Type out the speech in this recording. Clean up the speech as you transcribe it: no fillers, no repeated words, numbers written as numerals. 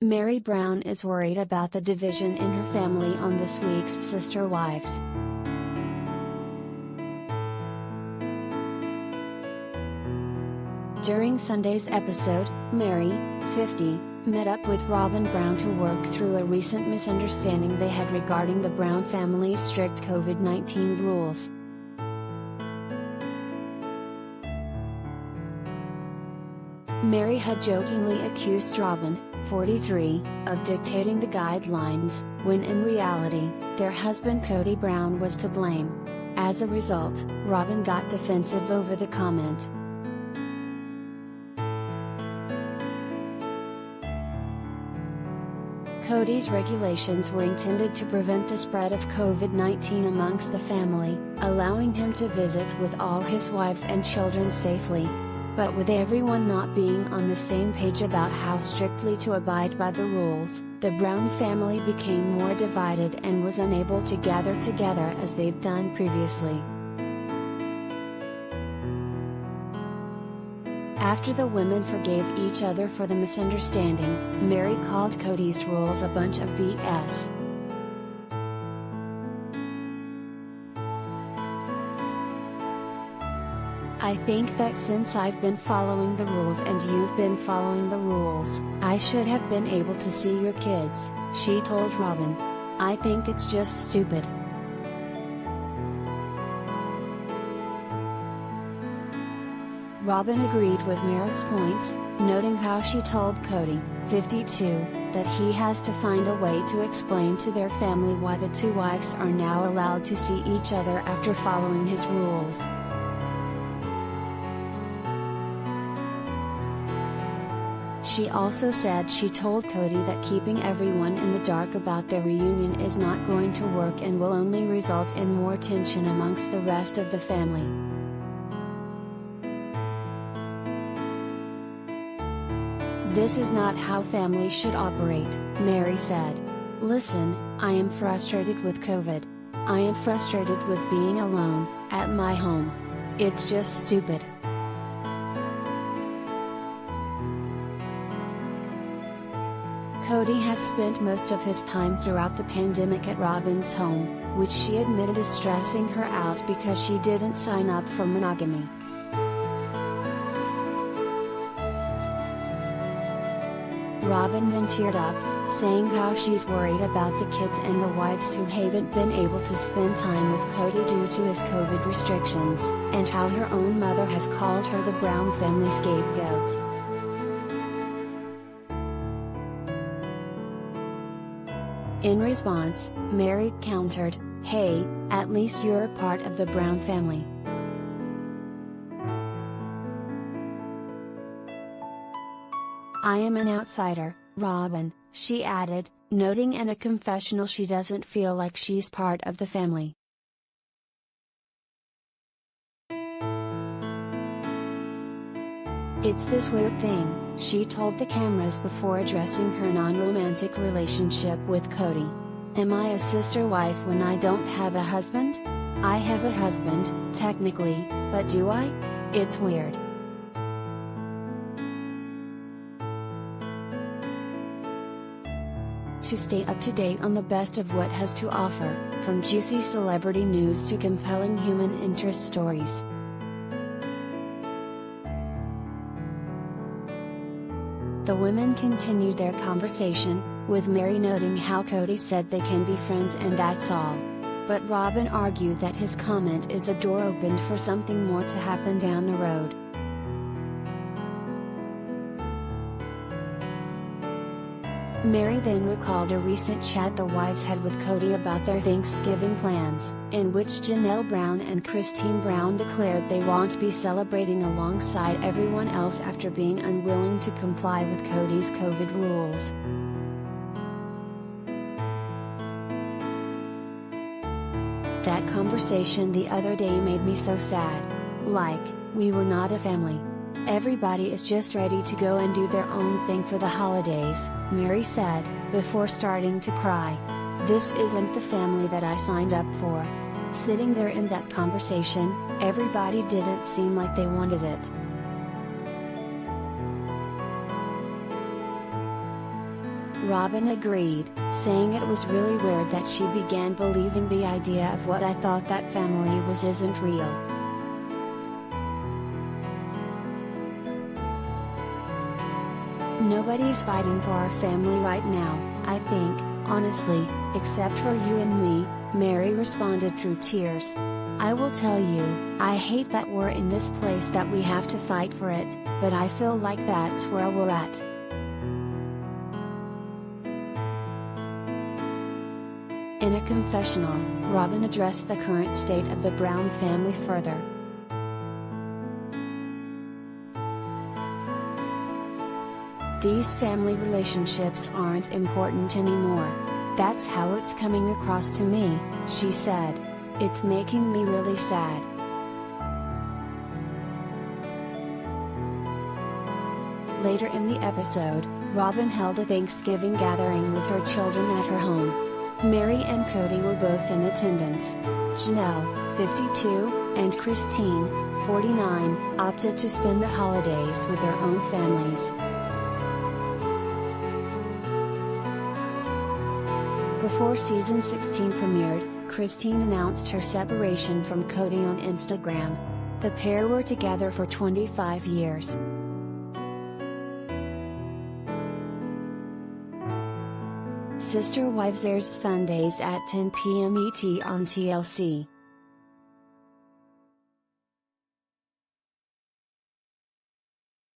Meri Brown is worried about the division in her family on this week's Sister Wives. During Sunday's episode, Meri, 50, met up with Robyn Brown to work through a recent misunderstanding they had regarding the Brown family's strict COVID-19 rules. Meri had jokingly accused Robyn, 43, of dictating the guidelines, when in reality, their husband Kody Brown was to blame. As a result, Robyn got defensive over the comment. Kody's regulations were intended to prevent the spread of COVID-19 amongst the family, allowing him to visit with all his wives and children safely. But with everyone not being on the same page about how strictly to abide by the rules, the Brown family became more divided and was unable to gather together as they've done previously. After the women forgave each other for the misunderstanding, Meri called Kody's rules a bunch of BS. "I think that since I've been following the rules and you've been following the rules, I should have been able to see your kids," she told Robyn. "I think it's just stupid." Robyn agreed with Meri's points, noting how she told Kody, 52, that he has to find a way to explain to their family why the two wives are now allowed to see each other after following his rules. She also said she told Kody that keeping everyone in the dark about their reunion is not going to work and will only result in more tension amongst the rest of the family. "This is not how families should operate," Meri said. "Listen, I am frustrated with COVID. I am frustrated with being alone, at my home. It's just stupid." Kody has spent most of his time throughout the pandemic at Robyn's home, which she admitted is stressing her out because she didn't sign up for monogamy. Robyn then teared up, saying how she's worried about the kids and the wives who haven't been able to spend time with Kody due to his COVID restrictions, and how her own mother has called her the Brown family scapegoat. In response, Meri countered, "Hey, at least you're a part of the Brown family." "I am an outsider, Robyn," she added, noting in a confessional she doesn't feel like she's part of the family. "It's this weird thing," she told the cameras before addressing her non-romantic relationship with Kody. "Am I a sister wife when I don't have a husband? I have a husband, technically, but do I? It's weird." To stay up to date on the best of what has to offer, from juicy celebrity news to compelling human interest stories. The women continued their conversation, with Meri noting how Kody said they can be friends and that's all. But Robyn argued that his comment is a door opened for something more to happen down the road. Meri then recalled a recent chat the wives had with Kody about their Thanksgiving plans, in which Janelle Brown and Christine Brown declared they won't be celebrating alongside everyone else after being unwilling to comply with Kody's COVID rules. "That conversation the other day made me so sad. Like, we were not a family. Everybody is just ready to go and do their own thing for the holidays," Meri said, before starting to cry. "This isn't the family that I signed up for." Sitting there in that conversation, everybody didn't seem like they wanted it. Robyn agreed, saying it was really weird that she began believing the idea of what I thought that family was isn't real. Nobody's fighting for our family right now, I think, honestly, except for you and me, Meri responded through tears. I will tell you, I hate that we're in this place that we have to fight for it, but I feel like that's where we're at. In a confessional, Robyn addressed the current state of the Brown family further. These family relationships aren't important anymore. That's how it's coming across to me, she said. It's making me really sad. Later in the episode, Robyn held a Thanksgiving gathering with her children at her home. Meri and Kody were both in attendance. Janelle, 52, and Christine, 49, opted to spend the holidays with their own families. Before season 16 premiered, Christine announced her separation from Kody on Instagram. The pair were together for 25 years. Sister Wives airs Sundays at 10 p.m. ET on TLC.